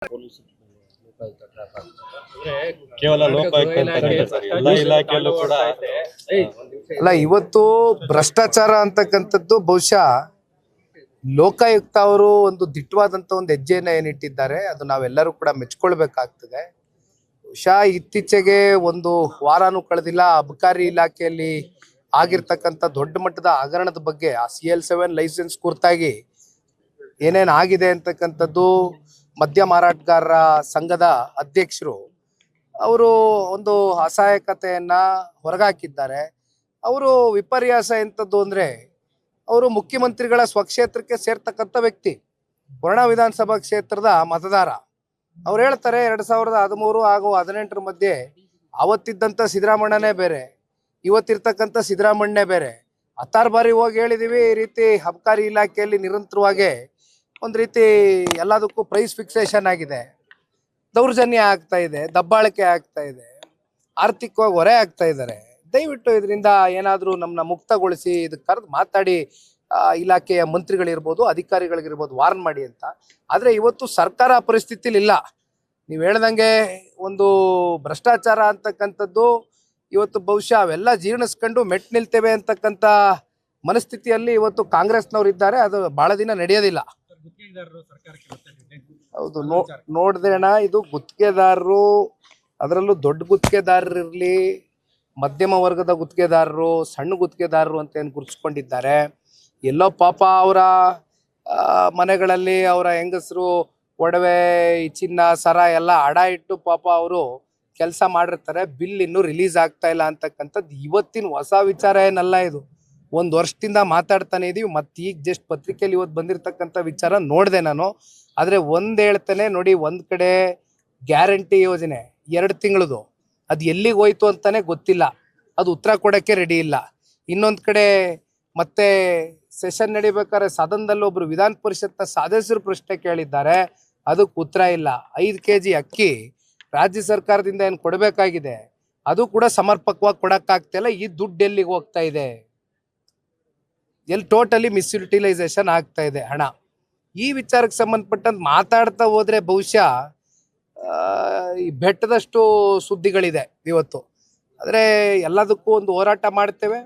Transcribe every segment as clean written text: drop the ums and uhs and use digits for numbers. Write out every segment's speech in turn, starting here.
Police Lokayukta trap ಆಗ್ತಾರೆ. ಕೇವಲ ಲೋಕಾಯುಕ್ತ ಅಂತಲ್ಲ ಸರ್, ಎಲ್ಲ ಇಲಾಖೆಯಲ್ಲೂ ಕೂಡ ಅಲ್ಲ, ಇವತ್ತು ಭ್ರಷ್ಟಾಚಾರ ಅಂತಕ್ಕಂಥದ್ದು ಬಹುಶಃ ಲೋಕಾಯುಕ್ತ ಅವರು ಒಂದು ದಿಟ್ಟವಾದಂಥ ಒಂದು ಹೆಜ್ಜೆಯನ್ನು ಏನಿಟ್ಟಿದ್ದಾರೆ ಅದು ನಾವೆಲ್ಲರೂ ಕೂಡ ಮೆಚ್ಕೊಳ್ಬೇಕಾಗ್ತದೆ. ಬಹುಶಃ ಇತ್ತೀಚೆಗೆ ಒಂದು ವಾರನೂ ಕಳೆದಿಲ್ಲ, ಅಬಕಾರಿ ಇಲಾಖೆಯಲ್ಲಿ ಆಗಿರ್ತಕ್ಕಂಥ ದೊಡ್ಡ ಮಟ್ಟದ ಹಗರಣದ ಬಗ್ಗೆ ಆ CL7 ಲೈಸೆನ್ಸ್ ಕುರಿತಾಗಿ ಏನೇನು ಆಗಿದೆ ಅಂತಕ್ಕಂಥದ್ದು ಮದ್ಯ ಮಾರಾಟಗಾರರ ಸಂಘದ ಅಧ್ಯಕ್ಷರು ಅವರು ಒಂದು ಅಸಹಾಯಕತೆಯನ್ನ ಹೊರಗಾಕಿದ್ದಾರೆ. ಅವರು ವಿಪರ್ಯಾಸ ಎಂಥದ್ದು ಅಂದರೆ, ಅವರು ಮುಖ್ಯಮಂತ್ರಿಗಳ ಸ್ವಕ್ಷೇತ್ರಕ್ಕೆ ಸೇರ್ತಕ್ಕಂಥ ವ್ಯಕ್ತಿ, ವರ್ಣ ವಿಧಾನಸಭಾ ಕ್ಷೇತ್ರದ ಮತದಾರ. ಅವ್ರು ಹೇಳ್ತಾರೆ 2013 ಹಾಗೂ 2018 ಮಧ್ಯೆ ಅವತ್ತಿದ್ದಂಥ ಸಿದ್ದರಾಮಣ್ಣನೇ ಬೇರೆ, ಇವತ್ತಿರ್ತಕ್ಕಂಥ ಸಿದ್ದರಾಮಣ್ಣನೇ ಬೇರೆ. 16 ಬಾರಿ ಹೋಗಿ ಹೇಳಿದೀವಿ, ಈ ರೀತಿ ಅಬಕಾರಿ ಇಲಾಖೆಯಲ್ಲಿ ನಿರಂತರವಾಗಿ ಒಂದು ರೀತಿ ಎಲ್ಲದಕ್ಕೂ ಪ್ರೈಸ್ ಫಿಕ್ಸೇಷನ್ ಆಗಿದೆ, ದೌರ್ಜನ್ಯ ಆಗ್ತಾ ಇದೆ, ದಬ್ಬಾಳಿಕೆ ಆಗ್ತಾ ಇದೆ, ಆರ್ಥಿಕವಾಗಿ ಹೊರೆ ಆಗ್ತಾ ಇದ್ದಾರೆ. ದಯವಿಟ್ಟು ಇದರಿಂದ ಏನಾದರೂ ನಮ್ಮನ್ನ ಮುಕ್ತಗೊಳಿಸಿ ಇದಕ್ಕೆ ಕರೆದು ಮಾತಾಡಿ ಇಲಾಖೆಯ ಮಂತ್ರಿಗಳಿರ್ಬೋದು, ಅಧಿಕಾರಿಗಳಿಗಿರ್ಬೋದು ವಾರ್ನ್ ಮಾಡಿ ಅಂತ. ಆದರೆ ಇವತ್ತು ಸರ್ಕಾರ ಪರಿಸ್ಥಿತಿಲಿ ಇಲ್ಲ. ನೀವು ಹೇಳ್ದಂಗೆ ಒಂದು ಭ್ರಷ್ಟಾಚಾರ ಅಂತಕ್ಕಂಥದ್ದು ಇವತ್ತು ಬಹುಶಃ ಅವೆಲ್ಲ ಜೀರ್ಣಿಸ್ಕೊಂಡು ಮೆಟ್ ನಿಲ್ತೇವೆ ಅಂತಕ್ಕಂಥ ಮನಸ್ಥಿತಿಯಲ್ಲಿ ಇವತ್ತು ಕಾಂಗ್ರೆಸ್ನವ್ರು ಇದ್ದಾರೆ. ಅದು ಬಹಳ ದಿನ ನಡೆಯೋದಿಲ್ಲ. ಹೌದು, ನೋಡ್ದೇಣ, ಇದು ಗುತ್ತಿಗೆದಾರರು, ಅದರಲ್ಲೂ ದೊಡ್ಡ ಗುತ್ತಿಗೆದಾರರಿರಲಿ, ಮಧ್ಯಮ ವರ್ಗದ ಗುತ್ತಿಗೆದಾರರು, ಸಣ್ಣ ಗುತ್ತಿಗೆದಾರರು ಅಂತ ಏನು ಗುರುತಿಸ್ಕೊಂಡಿದ್ದಾರೆ. ಎಲ್ಲೋ ಪಾಪ ಅವರ ಮನೆಗಳಲ್ಲಿ ಅವರ ಹೆಂಗಸರು ಒಡವೆ, ಚಿನ್ನ, ಸರ ಎಲ್ಲ ಅಡ ಇಟ್ಟು ಪಾಪ ಅವರು ಕೆಲಸ ಮಾಡಿರ್ತಾರೆ. ಬಿಲ್ ಇನ್ನೂ ರಿಲೀಸ್ ಆಗ್ತಾ ಇಲ್ಲ ಅಂತಕ್ಕಂಥದ್ದು ಇವತ್ತಿನ ಹೊಸ ವಿಚಾರ ಏನಲ್ಲ. ಇದು ಒಂದು ವರ್ಷದಿಂದ ಮಾತಾಡ್ತಾನೆ ಇದೀವಿ. ಮತ್ತೆ ಈಗ ಜಸ್ಟ್ ಪತ್ರಿಕೆಯಲ್ಲಿ ಇವತ್ತು ಬಂದಿರತಕ್ಕಂಥ ವಿಚಾರ ನೋಡಿದೆ ನಾನು. ಆದರೆ ಒಂದು ಹೇಳ್ತಾನೆ ನೋಡಿ, ಒಂದು ಕಡೆ ಗ್ಯಾರಂಟಿ ಯೋಜನೆ 2 ತಿಂಗಳದು, ಅದು ಎಲ್ಲಿಗೆ ಹೋಯ್ತು ಅಂತಾನೆ ಗೊತ್ತಿಲ್ಲ, ಅದು ಉತ್ತರ ಕೊಡೋಕ್ಕೆ ರೆಡಿ ಇಲ್ಲ. ಇನ್ನೊಂದು ಕಡೆ ಮತ್ತೆ ಸೆಷನ್ ನಡಿಬೇಕಾದ್ರೆ ಸದನದಲ್ಲಿ ಒಬ್ರು ವಿಧಾನ ಪರಿಷತ್ನ ಸದಸ್ಯರು ಪ್ರಶ್ನೆ ಕೇಳಿದ್ದಾರೆ, ಅದಕ್ಕೆ ಉತ್ತರ ಇಲ್ಲ. 5 kg ಅಕ್ಕಿ ರಾಜ್ಯ ಸರ್ಕಾರದಿಂದ ಏನು ಕೊಡಬೇಕಾಗಿದೆ ಅದು ಕೂಡ ಸಮರ್ಪಕವಾಗಿ ಕೊಡೋಕ್ಕಾಗ್ತಿಲ್ಲ. ಈ ದುಡ್ಡು ಎಲ್ಲಿಗೆ ಹೋಗ್ತಾ ಇದೆ, ಎಲ್ಲಿ ಟೋಟಲಿ ಮಿಸ್ಯುಟಿಲೈಸೇಷನ್ ಆಗ್ತಾ ಇದೆ ಹಣ. ಈ ವಿಚಾರಕ್ಕೆ ಸಂಬಂಧಪಟ್ಟಂತೆ ಮಾತಾಡ್ತಾ ಹೋದ್ರೆ ಬಹುಶಃ ಈ ಬೆಟ್ಟದಷ್ಟು ಸುದ್ದಿಗಳಿದೆ ಇವತ್ತು. ಆದರೆ ಎಲ್ಲದಕ್ಕೂ ಒಂದು ಹೋರಾಟ ಮಾಡ್ತೇವೆ.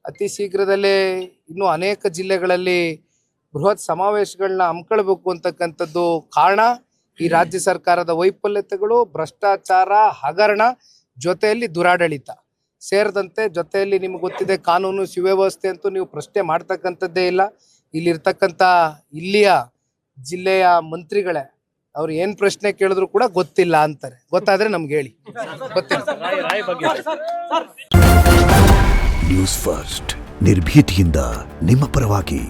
ಅತಿ ಶೀಘ್ರದಲ್ಲೇ ಇನ್ನೂ ಅನೇಕ ಜಿಲ್ಲೆಗಳಲ್ಲಿ ಬೃಹತ್ ಸಮಾವೇಶಗಳನ್ನ ಹಮ್ಮಿಕೊಳ್ಬೇಕು ಅಂತಕ್ಕಂಥದ್ದು ಕಾರಣ ಈ ರಾಜ್ಯ ಸರ್ಕಾರದ ವೈಫಲ್ಯತೆಗಳು, ಭ್ರಷ್ಟಾಚಾರ, ಹಗರಣ, ಜೊತೆಯಲ್ಲಿ ದುರಾಡಳಿತ ಸೇರಿದಂತೆ. ಜೊತೆಯಲ್ಲಿ ನಿಮ್ಗೆ ಗೊತ್ತಿದೆ, ಕಾನೂನು ಸುವ್ಯವಸ್ಥೆ ಅಂತೂ ನೀವು ಪ್ರಶ್ನೆ ಮಾಡ್ತಕ್ಕಂಥದ್ದೇ ಇಲ್ಲ. ಇಲ್ಲಿರ್ತಕ್ಕಂಥ ಇಲ್ಲಿಯ ಜಿಲ್ಲೆಯ ಮಂತ್ರಿಗಳೇ ಅವ್ರು ಏನು ಪ್ರಶ್ನೆ ಕೇಳಿದ್ರು ಕೂಡ ಗೊತ್ತಿಲ್ಲ ಅಂತಾರೆ. ಗೊತ್ತಾದ್ರೆ ನಮ್ಗೆ ಹೇಳಿ. ಗೊತ್ತಿಲ್ಲ. ನ್ಯೂಸ್ ಫಸ್ಟ್, ನಿರ್ಭೀತಿಯಿಂದ ನಿಮ್ಮ ಪರವಾಗಿ.